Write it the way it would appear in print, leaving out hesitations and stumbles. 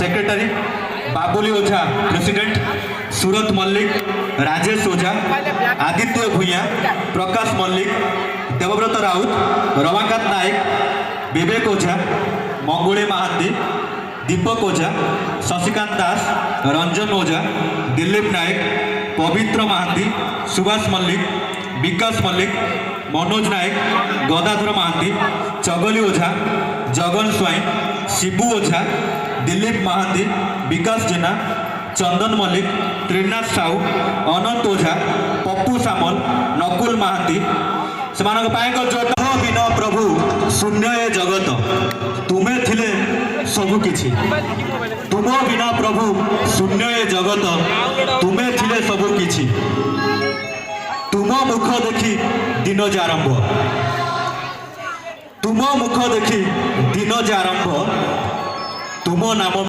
Secretary, Babuli ओझा president, सूरत मल्लिक, राजेश ओझा, आदित्य भूया, प्रकाश मल्लिक, देवव्रत राउत, रमाकांत नायक, विवेक ओझा, मंगुले महांती, दीपक ओझा, शशिकांत दास, रंजन ओझा, दिलीप नायक, पवित्र महांती, सुभाष मल्लिक, विकास मल्लिक, मनोज नायक, गदाधर महांती, चगली ओझा, जगन स्वाई, शिबू ओझा, दिलीप महांती, विकास जेना, चंदन मल्लिक, त्रिनाथ साहू, अनंत ओझा, पप्पू सामल, नकुल महांती बिन प्रभु शून्य ए जगत तुम्हें थिले सबु किछि। तुम बिना प्रभु शून्य ए जगत तुम्हें थिले सबु किछि। तुम मुख देखी दिन आरंभ, तुम मुख देखी दिन आरंभ, तुम नाम